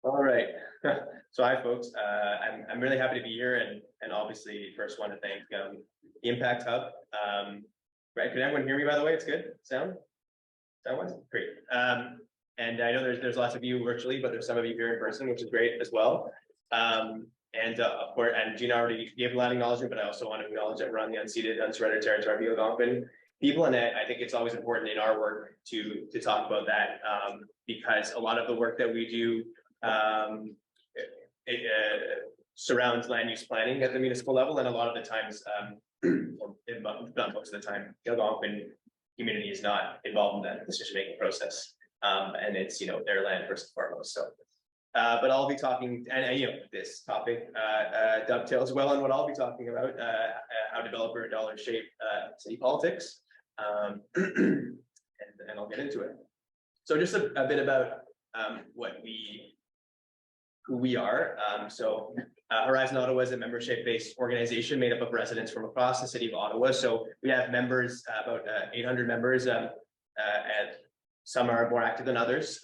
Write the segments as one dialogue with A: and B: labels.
A: All right. So hi, folks. I'm really happy to be here, and obviously first want to thank the Impact Hub. Right? Can everyone hear me? By the way, it's good. Sound-wise, great. And I know there's lots of you virtually, but there's some of you here in person, which is great as well. Of course, and Gina already gave a lot of acknowledgement, but I also want to acknowledge that we're on the unceded, unsurrendered territory of the Algonquin people, and I think it's always important in our work to talk about that because a lot of the work that we do surrounds land use planning at the municipal level, and a lot of the times, not most of the time, the Algonquin community is not involved in that decision-making process, and it's their land first and foremost. So, but I'll be talking, and this topic dovetails well on what I'll be talking about: how developer dollars shape city politics, and I'll get into it. So, just a bit about who we are. Horizon Ottawa is a membership-based organization made up of residents from across the city of Ottawa. So we have members, about 800 members, and some are more active than others.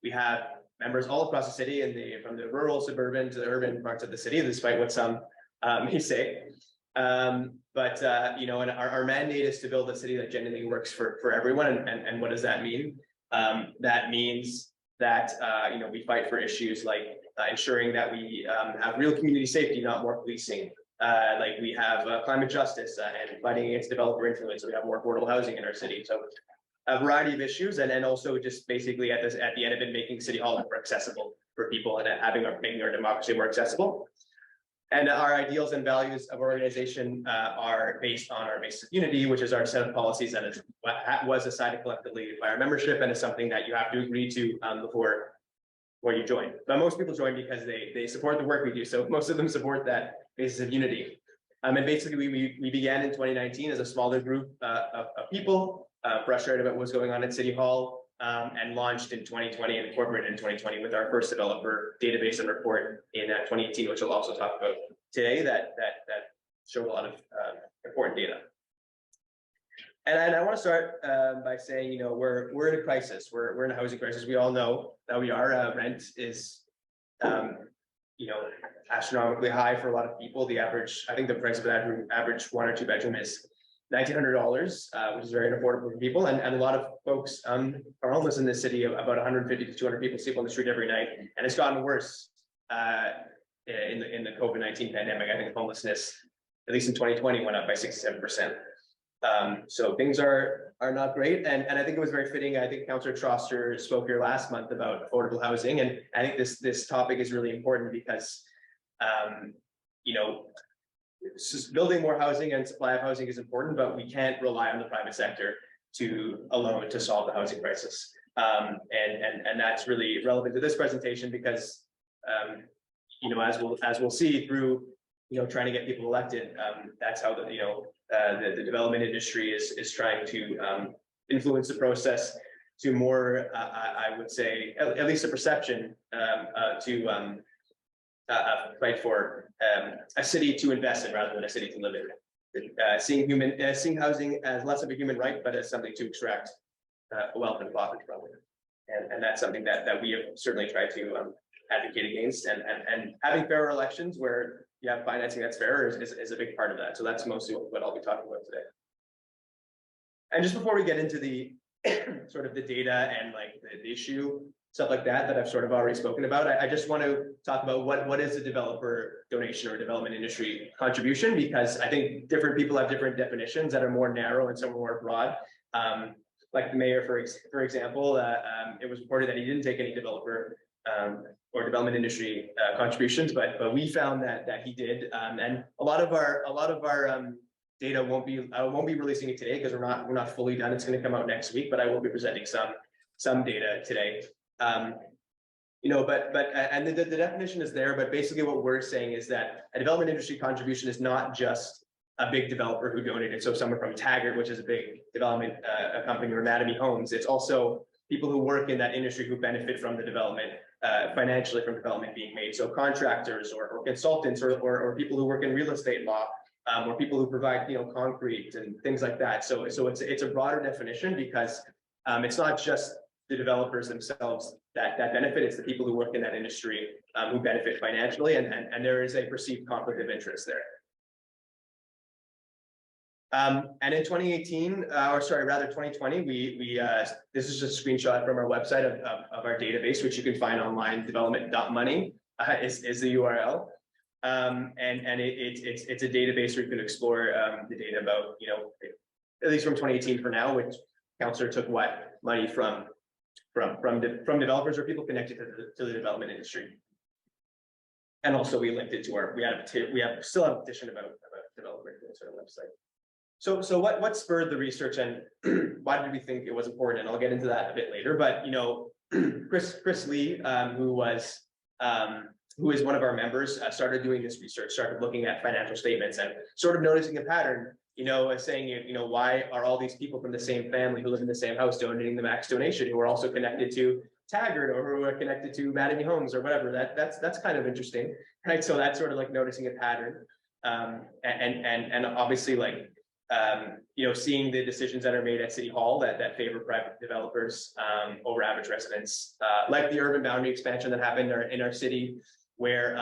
A: We have members all across the city, from the rural, suburban to the urban parts of the city, despite what some may say. And our mandate is to build a city that genuinely works for everyone. And what does that mean? That means that we fight for issues like ensuring that we have real community safety, not more policing. Like we have climate justice and fighting against developer influence. So we have more affordable housing in our city. So a variety of issues, and also just basically at the end of it, making City Hall more accessible for people and making our democracy more accessible. And our ideals and values of our organization are based on our basis of unity, which is our set of policies that was decided collectively by our membership, and is something that you have to agree to before you join. But most people join because they support the work we do. So most of them support that basis of unity. And basically, we began in 2019 as a smaller group of people frustrated about what's going on at City Hall, and launched in 2020 and incorporated in 2020 with our first developer database and report in 2018, which we'll also talk about today, that showed a lot of important data. And I want to start by saying, we're in a crisis. We're in a housing crisis. We all know that we are. Rent is, astronomically high for a lot of people. I think the price of an average 1 or 2 bedroom is $1,900, which is very unaffordable for people. And a lot of folks are homeless in this city. About 150 to 200 people sleep on the street every night, and it's gotten worse in the COVID-19 pandemic. I think homelessness, at least in 2020, went up by 67%. So things are not great, and I think it was very fitting. I think Councillor Troster spoke here last month about affordable housing, and I think this topic is really important because building more housing and supply of housing is important, but we can't rely on the private sector alone to solve the housing crisis. And that's really relevant to this presentation because as we'll see through trying to get people elected, that's how the development industry is trying to influence the process to more, I would say, at least a perception to fight for a city to invest in rather than a city to live in. Seeing housing as less of a human right, but as something to extract wealth and profit from. And that's something that we have certainly tried to advocate against. And having fairer elections where you have financing that's fairer is a big part of that. So that's mostly what I'll be talking about today. And just before we get into the sort of the data and like the issue, stuff like that I've sort of already spoken about, I just want to talk about what is a developer donation or development industry contribution, because I think different people have different definitions that are more narrow and some are more broad. Like the mayor, for example, it was reported that he didn't take any developer or development industry contributions, but we found that he did, and a lot of our data won't be releasing it today because we're not fully done. It's going to come out next week, but I will be presenting some data today. And the definition is there, but basically what we're saying is that a development industry contribution is not just a big developer who donated. So someone from Taggart, which is a big development company, or Mattamy Homes. It's also people who work in that industry who benefit from the development, financially from development being made. So contractors or consultants or people who work in real estate law, or people who provide concrete and things like that. So it's a broader definition because it's not just the developers themselves that benefit. It's the people who work in that industry who benefit financially, and there is a perceived conflict of interest there. And in 2018, or sorry, rather 2020, this is just a screenshot from our website of our database, which you can find online. Development.money is the URL. And it's a database where you can explore the data about, at least from 2018 for now, which councillor took what money from developers or people connected to the development industry. And also we linked it to we still have a petition about development to our website. So what spurred the research, and why did we think it was important? And I'll get into that a bit later. But Chris Lee, who is one of our members, started doing this research, started looking at financial statements and sort of noticing a pattern. Saying, why are all these people from the same family who live in the same house donating the max donation, who are also connected to Taggart or who are connected to Mattamy Homes or whatever? That's kind of interesting, right? So that's sort of like noticing a pattern, and obviously seeing the decisions that are made at City Hall that favor private developers over average residents, like the urban boundary expansion that happened in our city, where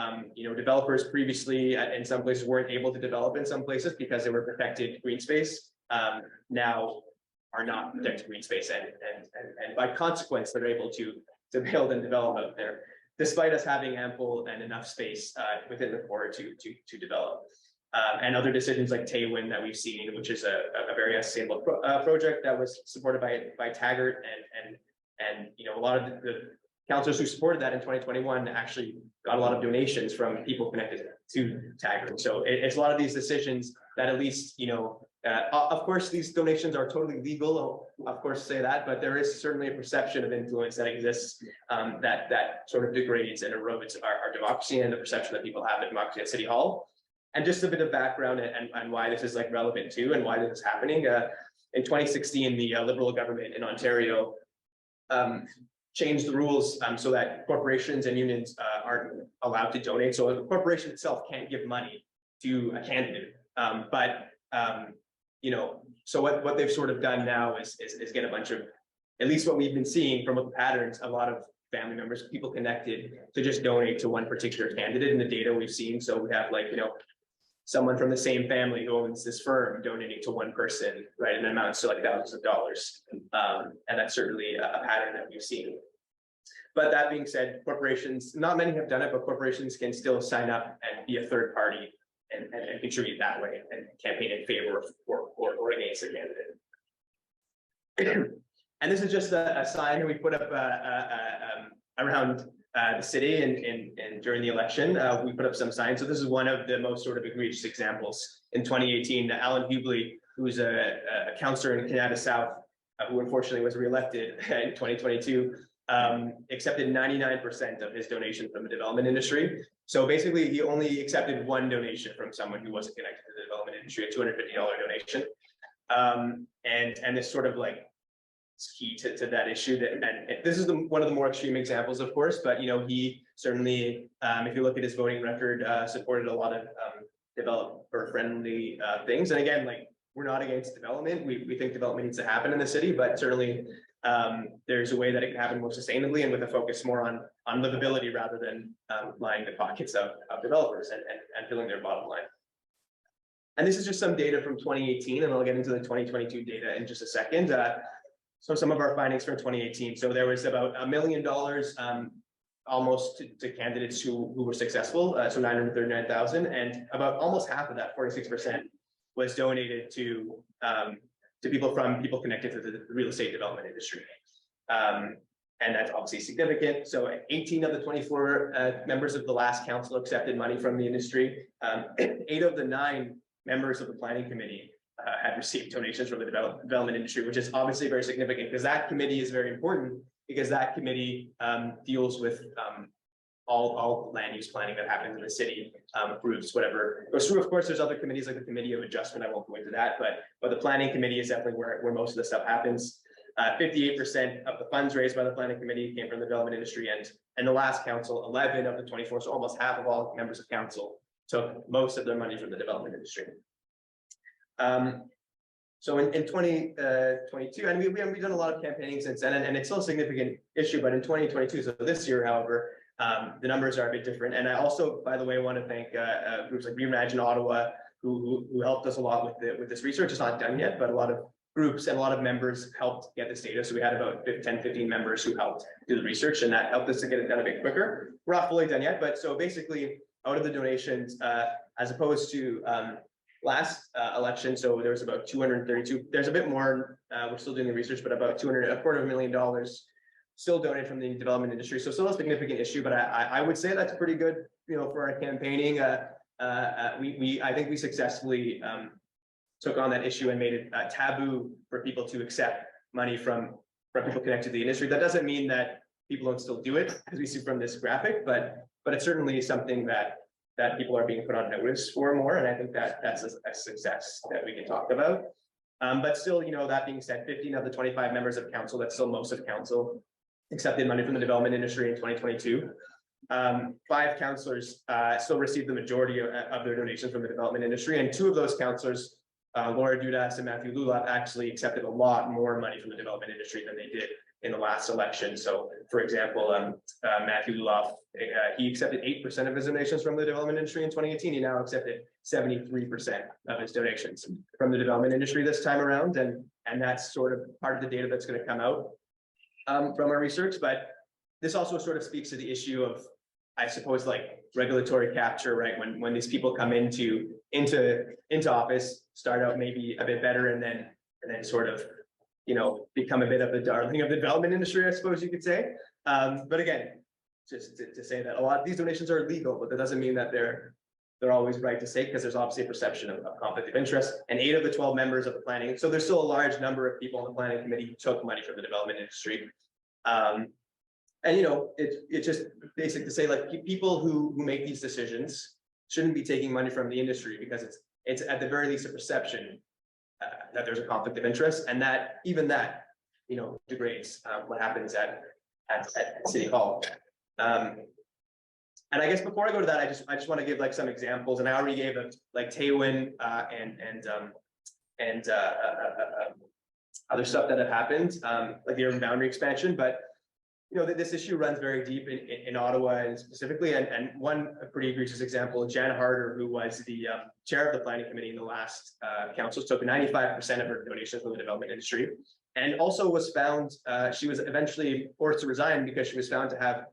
A: developers previously in some places weren't able to develop in some places because they were protected green space, now are not protected green space, and by consequence they're able to build and develop out there, despite us having ample and enough space within the core to develop. And other decisions like Taywin that we've seen, which is a very sustainable project that was supported by Taggart, and a lot of the councillors who supported that in 2021 actually got a lot of donations from people connected to Taggart. So it's a lot of these decisions that at least, of course, these donations are totally legal, I'll of course say that, but there is certainly a perception of influence that exists that sort of degrades and erodes our democracy and the perception that people have of democracy at City Hall. And just a bit of background and why this is relevant too, and why this is happening. In 2016, the Liberal government in Ontario changed the rules so that corporations and unions aren't allowed to donate. So the corporation itself can't give money to a candidate. So what they've sort of done now is get a bunch of, at least what we've been seeing from the patterns, a lot of family members, people connected, to just donate to one particular candidate in the data we've seen. So we have someone from the same family who owns this firm donating to one person, right, and amounts to thousands of dollars. And that's certainly a pattern that we've seen. But that being said, corporations, not many have done it, but corporations can still sign up and be a third party and contribute that way and campaign in favor of or against a candidate. And this is just a sign that we put up around the city and during the election. We put up some signs. So this is one of the most sort of egregious examples. In 2018, Alan Hubley, who's a councillor in Canada South, who unfortunately was reelected in 2022, accepted 99% of his donation from the development industry. So basically, he only accepted one donation from someone who wasn't connected to the development industry, a $250 donation. And this sort of key to that issue. And this is one of the more extreme examples, of course, but he certainly, if you look at his voting record, supported a lot of developer-friendly things. And again, we're not against development. We think development needs to happen in the city, but certainly there's a way that it can happen more sustainably and with a focus more on livability rather than lining the pockets of developers and filling their bottom line. And this is just some data from 2018, and I'll get into the 2022 data in just a second. So some of our findings from 2018. So there was about $1 million almost to candidates who were successful, so 939,000, and about almost half of that, 46%, was donated to people connected to the real estate development industry. And that's obviously significant. So 18 of the 24 members of the last council accepted money from the industry. 8 of the 9 members of the planning committee had received donations from the development industry, which is obviously very significant because that committee is very important, because that committee deals with all land use planning that happens in the city, approves whatever goes through. Of course, there's other committees like the Committee of Adjustment. I won't go into that, but the planning committee is definitely where most of the stuff happens. 58% of the funds raised by the planning committee came from the development industry, and the last council, 11 of the 24, so almost half of all members of council, took most of their money from the development industry. So in 2022, and we've done a lot of campaigning since then, and it's still a significant issue, but in 2022, so this year, however, the numbers are a bit different. And I also, by the way, want to thank groups like Reimagine Ottawa, who helped us a lot with this research. It's not done yet, but a lot of groups and a lot of members helped get this data. So we had about 10, 15 members who helped do the research, and that helped us to get it done a bit quicker. We're not fully done yet, but so basically out of the donations, as opposed to last election, so there was about 232, there's a bit more, we're still doing the research, but about $225,000 still donated from the development industry. So still a significant issue, but I would say that's pretty good, for our campaigning. I think we successfully took on that issue and made it taboo for people to accept money from people connected to the industry. That doesn't mean that people don't still do it, as we see from this graphic, but it's certainly something that people are being put on notice for more, and I think that's a success that we can talk about. But still, that being said, 15 of the 25 members of council, that's still most of council, accepted money from the development industry in 2022. 5 councillors still received the majority of their donations from the development industry, and 2 of those councillors, Laura Dudas and Matthew Lulaf, actually accepted a lot more money from the development industry than they did in the last election. So, for example, Matthew Lulaf, he accepted 8% of his donations from the development industry in 2018. He now accepted 73% of his donations from the development industry this time around, and that's sort of part of the data that's going to come out from our research. But this also sort of speaks to the issue of, I suppose, like regulatory capture, right? When these people come into office, start out maybe a bit better, and then sort of become a bit of the darling of the development industry, I suppose you could say. But again, just to say that a lot of these donations are legal, but that doesn't mean that they're always right to say, because there's obviously a perception of conflict of interest. And 8 of the 12 members of the planning, so there's still a large number of people on the planning committee who took money from the development industry. And it's just basic to say, like, people who make these decisions shouldn't be taking money from the industry, because it's at the very least a perception that there's a conflict of interest, and that even that degrades what happens at City Hall. And I guess before I go to that, I just want to give like some examples, and I already gave like Taywin and other stuff that have happened, like the urban boundary expansion. But this issue runs very deep in Ottawa, and specifically, and one pretty egregious example, Jan Harder, who was the chair of the planning committee in the last council, took 95% of her donations from the development industry, and also was found, she was eventually forced to resign because she was found to have,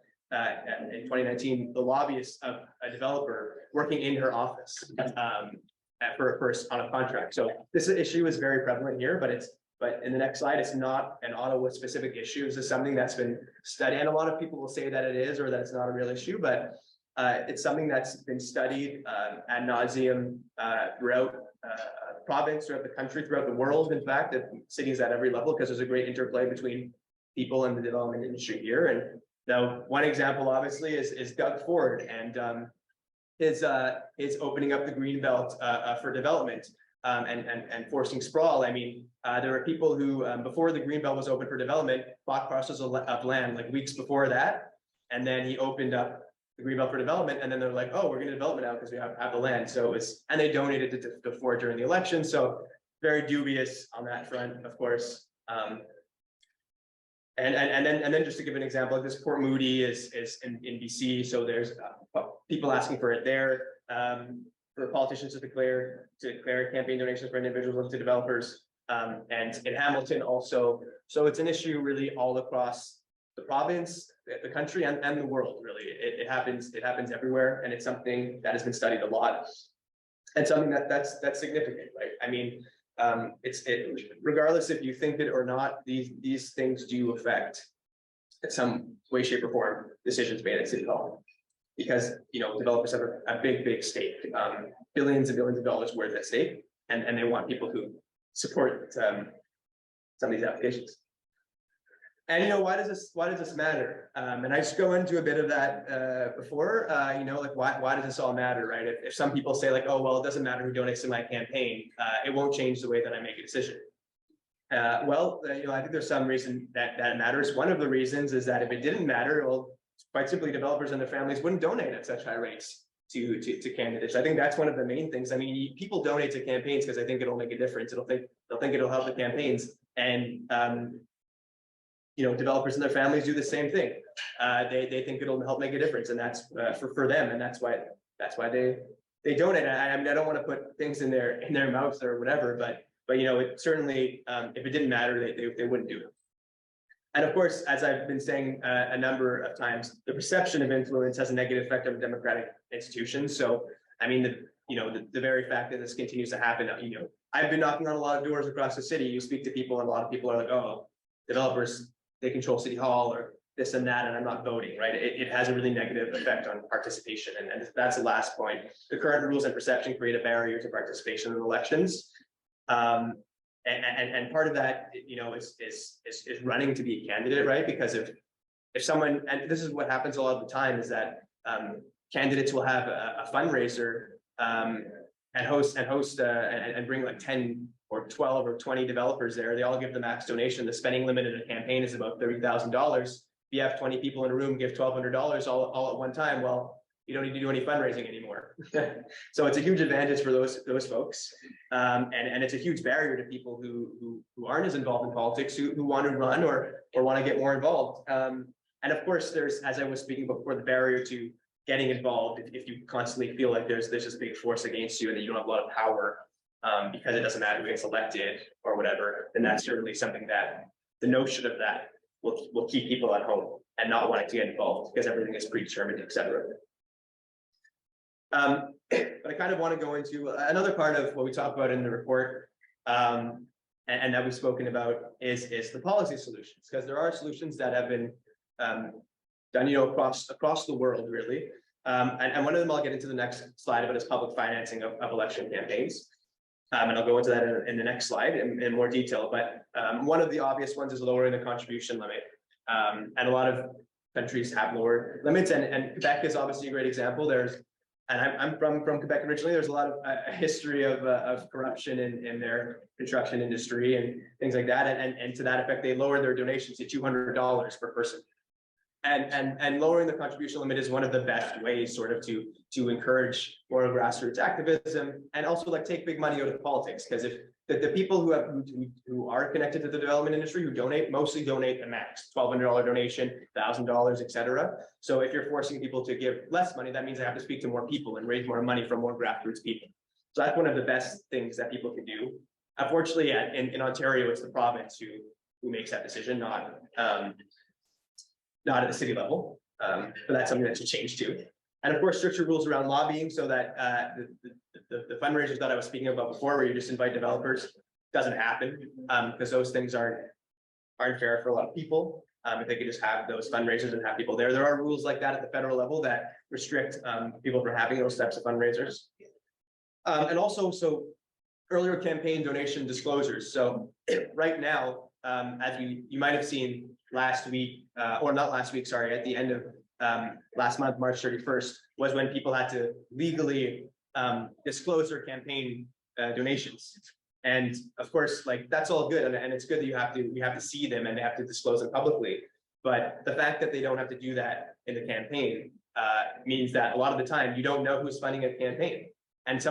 A: in 2019, the lobbyist of a developer working in her office on a contract. So this issue is very prevalent here, but in the next slide, it's not an Ottawa specific issue. This is something that's been studied, and a lot of people will say that it is, or that it's not a real issue, but it's something that's been studied ad nauseum throughout the province, throughout the country, throughout the world, in fact, at cities at every level, because there's a great interplay between people and the development industry here. And now one example, obviously, is Doug Ford and his opening up the Greenbelt for development. And forcing sprawl. I mean, there were people who, before the Greenbelt was open for development, bought parcels of land like weeks before that, and then he opened up the Greenbelt for development, and then they're like, "Oh, we're going to develop it now because we have the land." So and they donated it to Ford during the election. So very dubious on that front, of course. And then just to give an example, this Port Moody is in BC, so there's people asking for it there. For politicians to declare campaign donations for individuals to developers, and in Hamilton also. So it's an issue really all across the province, the country, and the world. Really, it happens everywhere, and it's something that has been studied a lot, and something that's significant, right? I mean, regardless if you think it or not, these things do affect, in some way, shape, or form, decisions made at City Hall. Because developers have a big stake, billions and billions of dollars worth at stake, and they want people who support some of these applications. And why does this matter? And I just go into a bit of that before. Like why does this all matter, right? If some people say like, oh well, it doesn't matter who donates to my campaign, it won't change the way that I make a decision. Well, I think there's some reason that matters. One of the reasons is that if it didn't matter, well, quite simply, developers and their families wouldn't donate at such high rates. to candidates. I think that's one of the main things. I mean, people donate to campaigns because I think it'll make a difference. They'll think it'll help the campaigns, and developers and their families do the same thing. They think it'll help make a difference, and that's for them, and that's why they donate. I mean, I don't want to put things in their mouths or whatever, but it certainly, if it didn't matter, they wouldn't do it. And of course, as I've been saying a number of times, the perception of influence has a negative effect on democratic institutions. So, I mean, the very fact that this continues to happen, I've been knocking on a lot of doors across the city. You speak to people, and a lot of people are like, "Oh, developers, they control City Hall," or this and that, and I'm not voting, right? It has a really negative effect on participation, and that's the last point. The current rules and perception create a barrier to participation in elections. And part of that, is running to be a candidate, right? Because if someone, and this is what happens a lot of the time, is that candidates will have a fundraiser and bring like 10 or 12 or 20 developers there. They all give the max donation. The spending limit in a campaign is about $30,000. If you have 20 people in a room give $1,200 all at one time, well, you don't need to do any fundraising anymore. So it's a huge advantage for those folks. And it's a huge barrier to people who aren't as involved in politics, who want to run or want to get more involved. And of course, there's, as I was speaking before, the barrier to getting involved. If you constantly feel like there's this big force against you and that you don't have a lot of power, because it doesn't matter who gets elected or whatever, then that's certainly something that the notion of that will keep people at home and not wanting to get involved because everything is predetermined, et cetera. But I kind of want to go into another part of what we talk about in the report, and that we've spoken about is the policy solutions, because there are solutions that have been done, across the world, really. And one of them I'll get into the next slide about is public financing of election campaigns. And I'll go into that in the next slide in more detail. But one of the obvious ones is lowering the contribution limit. And a lot of countries have lowered limits, and Quebec is obviously a great example. And I'm from Quebec originally. There's a lot of a history of corruption in their construction industry and things like that. And to that effect, they lowered their donations to $200 per person. And lowering the contribution limit is one of the best ways, sort of, to encourage more grassroots activism and also take big money out of politics. Because if the people who are connected to the development industry who mostly donate a max $1,200 donation, $1,000, et cetera. So if you're forcing people to give less money, that means they have to speak to more people and raise more money from more grassroots people. So that's one of the best things that people can do. Unfortunately, in Ontario, it's the province who makes that decision, not at the city level, but that's something that should change too. And of course, stricter rules around lobbying, so that the fundraisers that I was speaking about before, where you just invite developers, doesn't happen, because those things aren't fair for a lot of people. If they could just have those fundraisers and have people there. There are rules like that at the federal level that restrict people from having those types of fundraisers. And also, so earlier campaign donation disclosures. So right now, as you might have seen last week, or not last week, sorry, at the end of last month, March 31st, was when people had to legally disclose their campaign donations. And of course, that's all good, and it's good that you have to see them and they have to disclose them publicly. But the fact that they don't have to do that in the campaign means that a lot of the time you don't know who's funding a campaign. And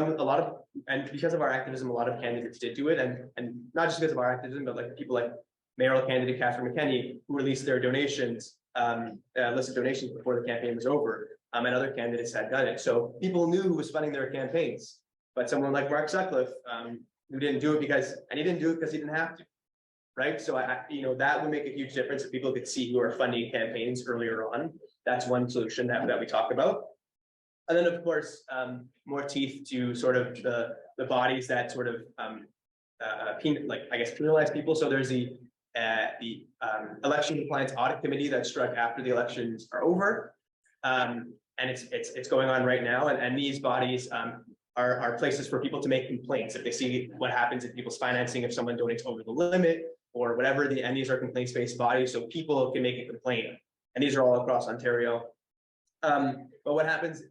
A: because of our activism, a lot of candidates did do it, and not just because of our activism, but people like mayoral candidate Catherine McKenney, who released their donations, list of donations before the campaign was over, and other candidates had done it. So people knew who was funding their campaigns. But someone like Mark Sutcliffe, who didn't do it because he didn't have to, right? So that would make a huge difference if people could see who are funding campaigns earlier on. That's one solution that we talk about. And then of course, more teeth to sort of the bodies that sort of penalize people. So there's the Election Compliance Audit Committee that struck after the elections are over, and it's going on right now. And these bodies are places for people to make complaints if they see what happens in people's financing, if someone donates over the limit or whatever. And these are complaints-based bodies, so people can make a complaint. And these are all across Ontario. But what happens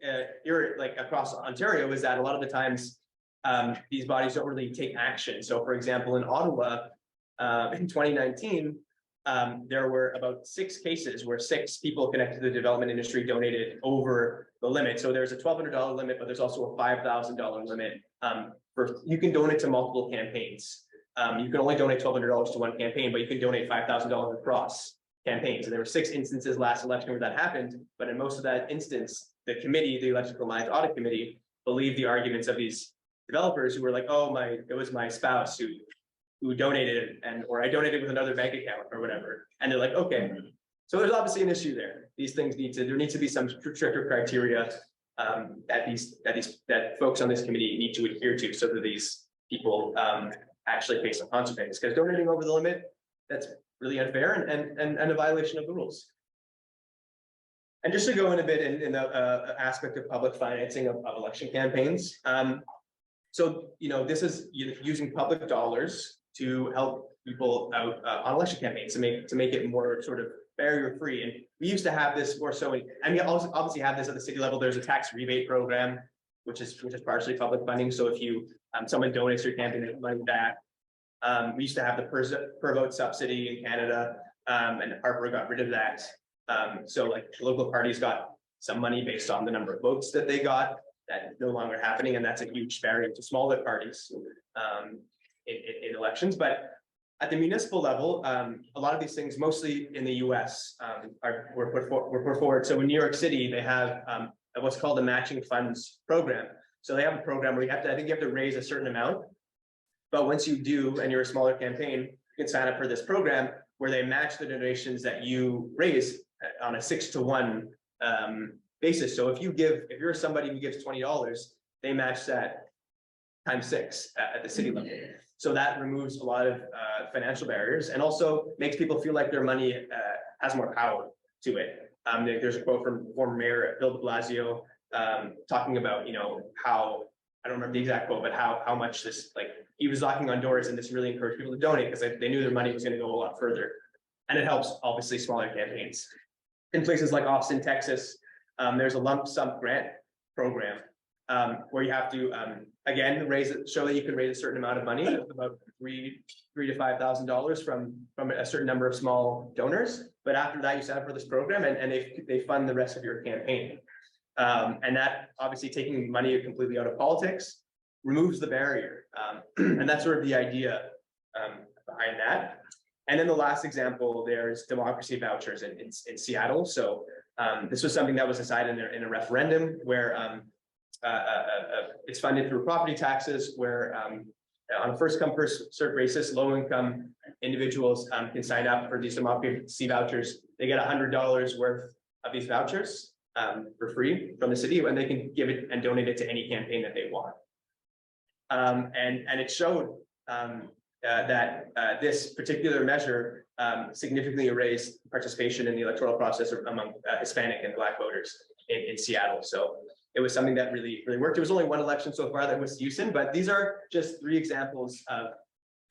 A: here, across Ontario, is that a lot of the times these bodies don't really take action. So, for example, in Ottawa, in 2019, there were about 6 cases where 6 people connected to the development industry donated over the limit. So there's a $1,200 limit, but there's also a $5,000 limit. You can donate to multiple campaigns. You can only donate $1,200 to one campaign, but you can donate $5,000 across campaigns. And there were 6 instances last election where that happened. But in most of that instance, the committee, the Electrical Lines Audit Committee, believed the arguments of these developers who were like, oh, it was my spouse who donated, or I donated with another bank account or whatever. And they're like, okay. So there's obviously an issue there. These things there needs to be some stricter criteria that folks on this committee need to adhere to, so that these people actually face some consequences. Because donating over the limit, that's really unfair and a violation of the rules. And just to go in a bit in the aspect of public financing of election campaigns. So, this is using public dollars to help people out on election campaigns to make it more sort of barrier-free. And we used to have this more so, and we also obviously have this at the city level. There's a tax rebate program, which is partially public funding. So if you someone donates your campaign, they get money back. We used to have the per vote subsidy in Canada, and Harper got rid of that. So like local parties got some money based on the number of votes that they got. That no longer happening, and that's a huge barrier to smaller parties in elections. But at the municipal level, a lot of these things, mostly in the U.S., were put forward. So in New York City, they have what's called a matching funds program. So they have a program where I think you have to raise a certain amount. But once you do, and you're a smaller campaign, you can sign up for this program where they match the donations that you raise on a 6-to-1 basis. So if you're somebody who gives $20, they match that times 6 at the city level. So that removes a lot of financial barriers, and also makes people feel like their money has more power to it. There's a quote from former Mayor Bill de Blasio talking about, how, I don't remember the exact quote, but how much this, like, he was knocking on doors, and this really encouraged people to donate because they knew their money was going to go a lot further. And it helps, obviously, smaller campaigns. In places like Austin, Texas, there's a lump sum grant program where you have to, again, show that you can raise a certain amount of money, about $3,000 to $5,000 from a certain number of small donors. But after that, you sign up for this program, and they fund the rest of your campaign. And that, obviously, taking money completely out of politics removes the barrier. And that's sort of the idea behind that. And then the last example, there's democracy vouchers in Seattle. So this was something that was decided in a referendum where it's funded through property taxes, where on a first come first served basis, low income individuals can sign up for these democracy vouchers. They get $100 worth of these vouchers for free from the city, and they can give it and donate it to any campaign that they want. And it showed that this particular measure significantly raised participation in the electoral process among Hispanic and Black voters in Seattle. So it was something that really worked. There was only one election so far that was used in, but these are just 3 examples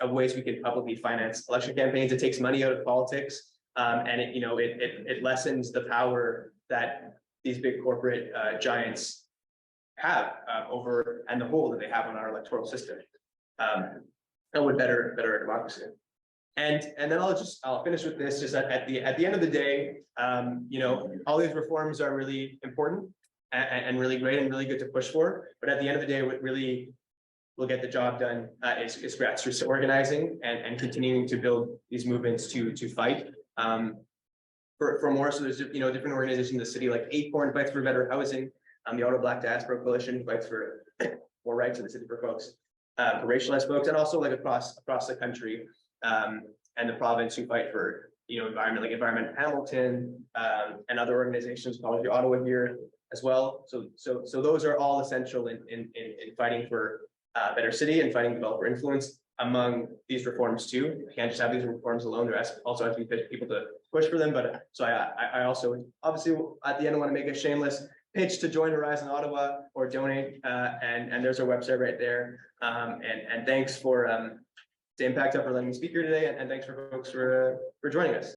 A: of ways we can publicly finance election campaigns. It takes money out of politics, and it lessens the power that these big corporate giants have over, and the hold that they have on our electoral system. And would better our democracy. And then I'll finish with this. Just at the end of the day, all these reforms are really important and really great and really good to push for. But at the end of the day, what really will get the job done is grassroots organizing and continuing to build these movements to fight for more. So there's different organizations in the city, like Acorn fights for better housing, the Ottawa Black Diaspora Coalition fights for more rights in the city for folks, for racialized folks, and also like across the country and the province who fight for environment, like Environment Hamilton, and other organizations, College of Ottawa here as well. So those are all essential in fighting for a better city and fighting developer influence among these reforms too. You can't just have these reforms alone. There also have to be people to push for them. But so I also obviously at the end I want to make a shameless pitch to join Horizon Ottawa or donate, and there's our website right there. And thanks to Impact Hub for letting me speak here today, and thanks for folks for joining us.